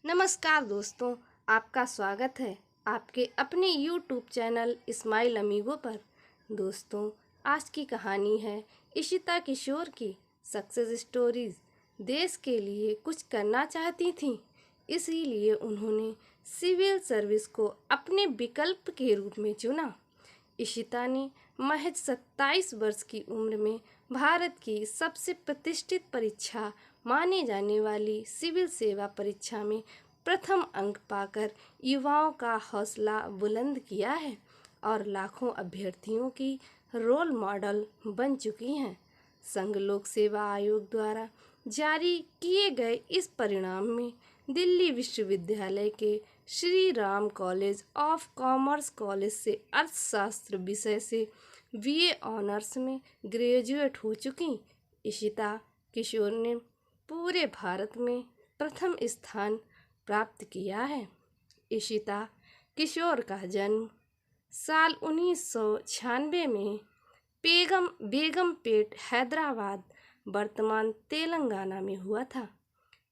नमस्कार दोस्तों, आपका स्वागत है आपके अपने YouTube चैनल इस्माइल अमीगो पर। दोस्तों, आज की कहानी है इशिता किशोर की सक्सेस स्टोरीज। देश के लिए कुछ करना चाहती थीं, इसीलिए उन्होंने सिविल सर्विस को अपने विकल्प के रूप में चुना। इशिता ने महज 27 वर्ष की उम्र में भारत की सबसे प्रतिष्ठित परीक्षा माने जाने वाली सिविल सेवा परीक्षा में प्रथम अंक पाकर युवाओं का हौसला बुलंद किया है और लाखों अभ्यर्थियों की रोल मॉडल बन चुकी हैं। संघ लोक सेवा आयोग द्वारा जारी किए गए इस परिणाम में दिल्ली विश्वविद्यालय के Shri Ram college of commerce college से अर्थशास्त्र विषय से बीए ऑनर्स में ग्रेजुएट हो चुकी इशिता किशोर ने पूरे भारत में प्रथम स्थान प्राप्त किया है। इशिता किशोर का जन्म साल 1996 में बेगमपेट हैदराबाद वर्तमान तेलंगाना में हुआ था।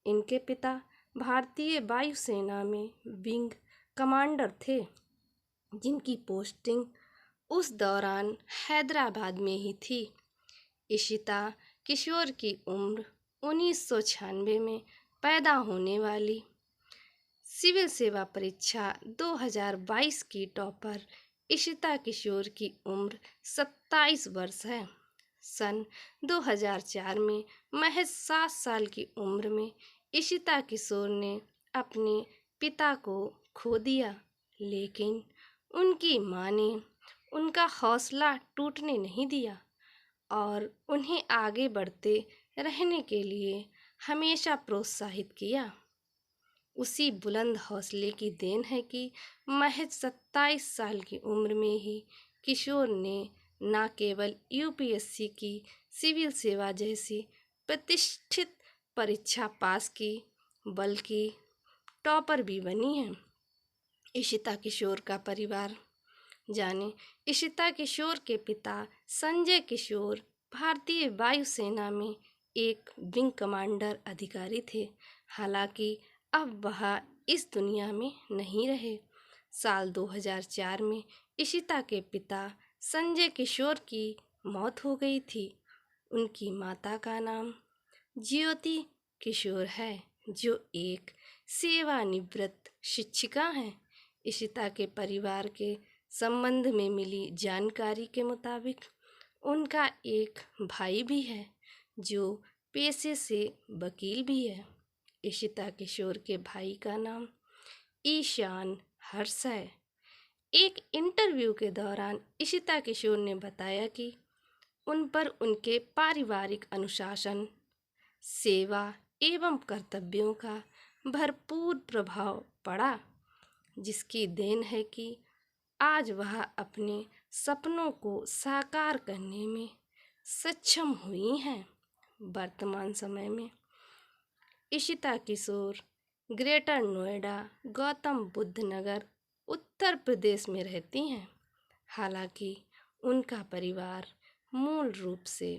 इनके पिता भारतीय वायुसेना में विंग कमांडर थे, जिनकी पोस्टिंग उस दौरान हैदराबाद में ही थी। इशिता किशोर की उम्र 1996 में पैदा होने वाली सिविल सेवा परीक्षा 2022 की टॉपर इशिता किशोर की उम्र 27 वर्ष है। सन 2004 में महज 7 साल की उम्र में इशिता किशोर ने अपने पिता को खो दिया, लेकिन उनकी मां ने उनका हौसला टूटने नहीं दिया और उन्हें आगे बढ़ते रहने के लिए हमेशा प्रोत्साहित किया। उसी बुलंद हौसले की देन है कि महज 27 साल की उम्र में ही किशोर ने न केवल यूपीएससी की सिविल सेवा जैसी प्रतिष्ठित परीक्षा पास की, बल्कि टॉपर भी बनी है। इशिता किशोर का परिवार जाने। इशिता किशोर के पिता संजय किशोर भारतीय वायुसेना में एक विंग कमांडर अधिकारी थे। हालांकि अब वह इस दुनिया में नहीं रहे। साल 2004 में इशिता के पिता संजय किशोर की मौत हो गई थी। उनकी माता का नाम ज्योति किशोर है, जो एक सेवानिवृत्त शिक्षिका हैं। इशिता के परिवार के संबंध में मिली जानकारी के मुताबिक उनका एक भाई भी है, जो पेशे से वकील भी है। इशिता किशोर के भाई का नाम ईशान हर्ष है। एक इंटरव्यू के दौरान इशिता किशोर ने बताया कि उन पर उनके पारिवारिक अनुशासन, सेवा एवं कर्तव्यों का भरपूर प्रभाव पड़ा, जिसकी देन है कि आज वह अपने सपनों को साकार करने में सक्षम हुई हैं। वर्तमान समय में इशिता किशोर ग्रेटर नोएडा, गौतम बुद्ध नगर, उत्तर प्रदेश में रहती हैं। हालांकि उनका परिवार मूल रूप से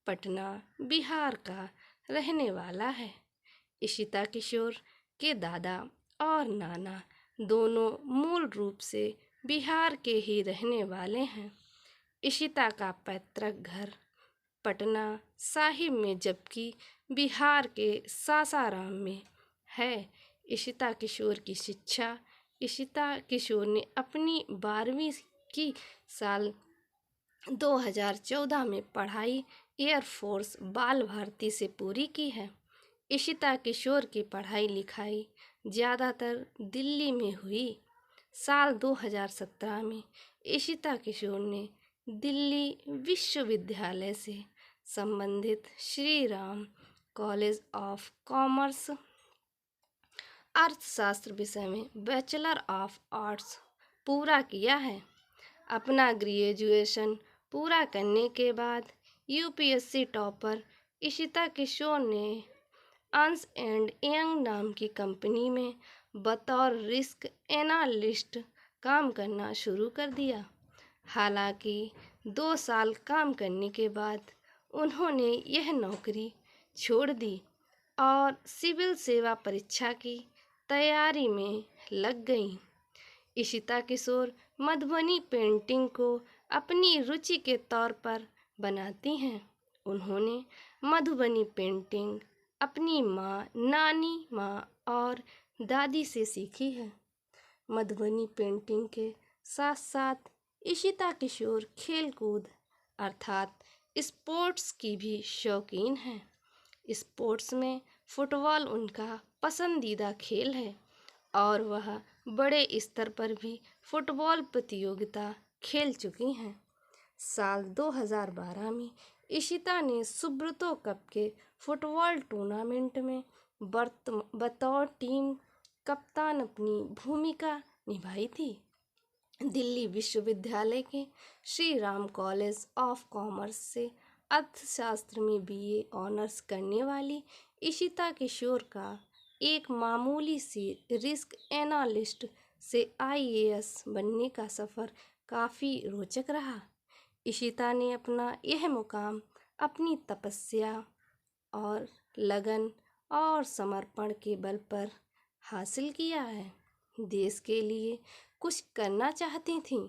पटना, बिहार का रहने वाला है। इशिता किशोर के दादा और नाना दोनों मूल रूप से बिहार के ही रहने वाले हैं। इशिता का पैतृक घर पटना साहिब में, जबकि बिहार के सासाराम में है। इशिता किशोर की शिक्षा। इशिता किशोर ने अपनी 12वीं की साल 2014 में पढ़ाई एयरफोर्स बाल भारती से पूरी की है। इशिता किशोर की पढ़ाई लिखाई ज़्यादातर दिल्ली में हुई। साल 2017 में इशिता किशोर ने दिल्ली विश्वविद्यालय से संबंधित Shri Ram college of commerce अर्थशास्त्र विषय में बैचलर ऑफ आर्ट्स पूरा किया है। अपना ग्रेजुएशन पूरा करने के बाद यूपीएससी टॉपर इशिता किशोर ने अंश एंड यंग नाम की कंपनी में बतौर रिस्क एनालिस्ट काम करना शुरू कर दिया। हालांकि 2 साल काम करने के बाद उन्होंने यह नौकरी छोड़ दी और सिविल सेवा परीक्षा की तैयारी में लग गईं। इशिता किशोर मधुबनी पेंटिंग को अपनी रुचि के तौर पर बनाती हैं। उन्होंने मधुबनी पेंटिंग अपनी माँ, नानी माँ और दादी से सीखी है। मधुबनी पेंटिंग के साथ साथ इशिता किशोर खेलकूद अर्थात स्पोर्ट्स की भी शौकीन है। स्पोर्ट्स में फुटबॉल उनका पसंदीदा खेल है और वह बड़े स्तर पर भी फुटबॉल प्रतियोगिता खेल चुकी हैं। साल 2012 में इशिता ने सुब्रतो कप के फुटबॉल टूर्नामेंट में बतौर टीम कप्तान अपनी भूमिका निभाई थी। दिल्ली विश्वविद्यालय के Shri Ram college of commerce से अर्थशास्त्र में बीए ऑनर्स करने वाली इशिता किशोर का एक मामूली सी रिस्क एनालिस्ट से आईएएस बनने का सफ़र काफ़ी रोचक रहा। इशिता ने अपना यह मुकाम अपनी तपस्या और लगन और समर्पण के बल पर हासिल किया है। देश के लिए कुछ करना चाहती थीं,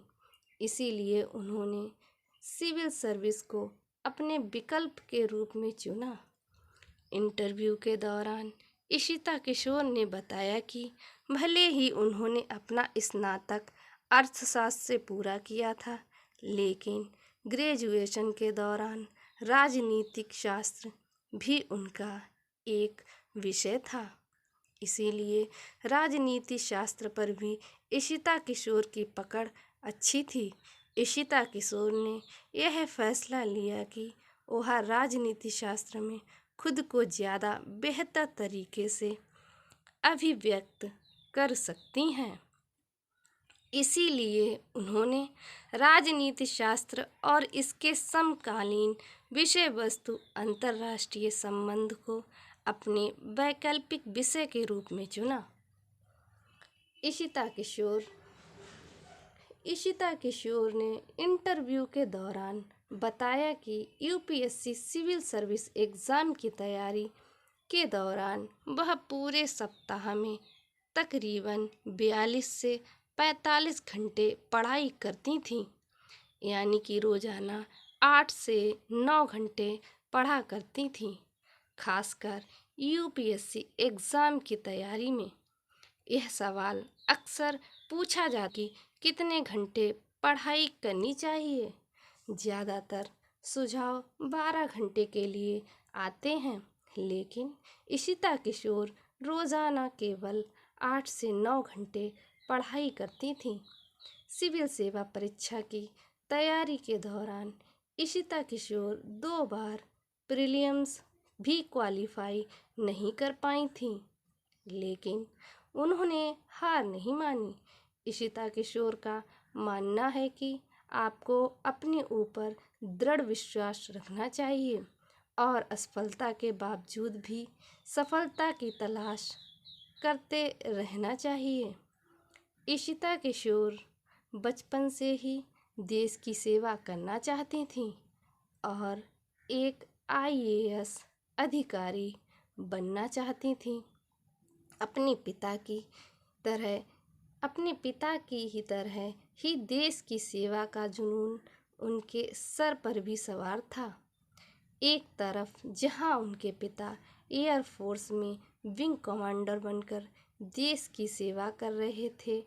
इसीलिए उन्होंने सिविल सर्विस को अपने विकल्प के रूप में चुना। इंटरव्यू के दौरान इशिता किशोर ने बताया कि भले ही उन्होंने अपना स्नातक अर्थशास्त्र से पूरा किया था, लेकिन ग्रेजुएशन के दौरान राजनीतिक शास्त्र भी उनका एक विषय था। इसीलिए राजनीति शास्त्र पर भी इशिता किशोर की पकड़ अच्छी थी। इशिता किशोर ने यह फैसला लिया कि वह राजनीति शास्त्र में खुद को ज़्यादा बेहतर तरीके से अभिव्यक्त कर सकती हैं। इसीलिए उन्होंने राजनीति शास्त्र और इसके समकालीन विषय वस्तु अंतर्राष्ट्रीय संबंध को अपने वैकल्पिक विषय के रूप में चुना। इशिता किशोर ने इंटरव्यू के दौरान बताया कि यूपीएससी सिविल सर्विस एग्ज़ाम की तैयारी के दौरान वह पूरे सप्ताह में तकरीबन 42 से 45 घंटे पढ़ाई करती थीं, यानी कि रोज़ाना 8 से 9 घंटे पढ़ा करती थीं। खासकर यूपीएससी एग्ज़ाम की तैयारी में यह सवाल अक्सर पूछा जाता कि कितने घंटे पढ़ाई करनी चाहिए। ज़्यादातर सुझाव 12 घंटे के लिए आते हैं, लेकिन इशिता किशोर रोज़ाना केवल 8 से 9 घंटे पढ़ाई करती थीं। सिविल सेवा परीक्षा की तैयारी के दौरान इशिता किशोर 2 बार प्रीलिम्स भी क्वालिफाई नहीं कर पाई थीं, लेकिन उन्होंने हार नहीं मानी। इशिता किशोर का मानना है कि आपको अपने ऊपर दृढ़ विश्वास रखना चाहिए और असफलता के बावजूद भी सफलता की तलाश करते रहना चाहिए। इशिता किशोर बचपन से ही देश की सेवा करना चाहती थीं और एक आईएएस अधिकारी बनना चाहती थीं। अपने पिता की ही तरह ही देश की सेवा का जुनून उनके सर पर भी सवार था। एक तरफ जहां उनके पिता एयरफोर्स में विंग कमांडर बनकर देश की सेवा कर रहे थे,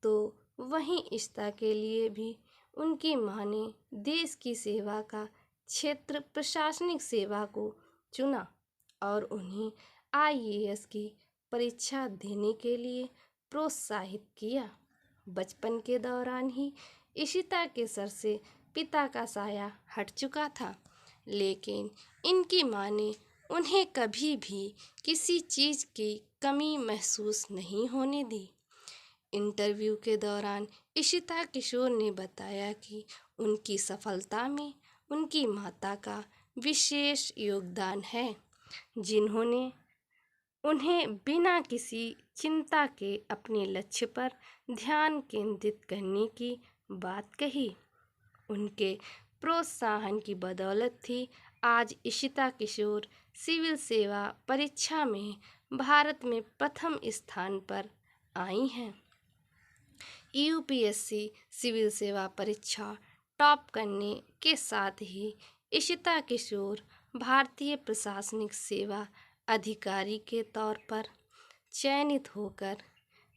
तो वहीं इशिता के लिए भी उनकी मां ने देश की सेवा का क्षेत्र प्रशासनिक सेवा को चुना और उन्हें आईएएस की परीक्षा देने के लिए प्रोत्साहित किया। बचपन के दौरान ही इशिता के सर से पिता का साया हट चुका था, लेकिन इनकी मां ने उन्हें कभी भी किसी चीज़ की कमी महसूस नहीं होने दी। इंटरव्यू के दौरान इशिता किशोर ने बताया कि उनकी सफलता में उनकी माता का विशेष योगदान है, जिन्होंने उन्हें बिना किसी चिंता के अपने लक्ष्य पर ध्यान केंद्रित करने की बात कही। उनके प्रोत्साहन की बदौलत थी आज इशिता किशोर सिविल सेवा परीक्षा में भारत में प्रथम स्थान पर आई हैं। यूपीएससी सिविल सेवा परीक्षा टॉप करने के साथ ही इशिता किशोर भारतीय प्रशासनिक सेवा अधिकारी के तौर पर चयनित होकर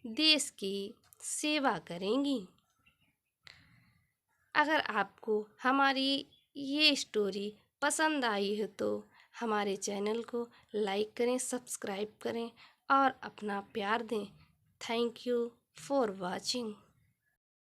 देश की सेवा करेंगी। अगर आपको हमारी ये स्टोरी पसंद आई है तो हमारे चैनल को लाइक करें, सब्सक्राइब करें और अपना प्यार दें। Thank you for watching.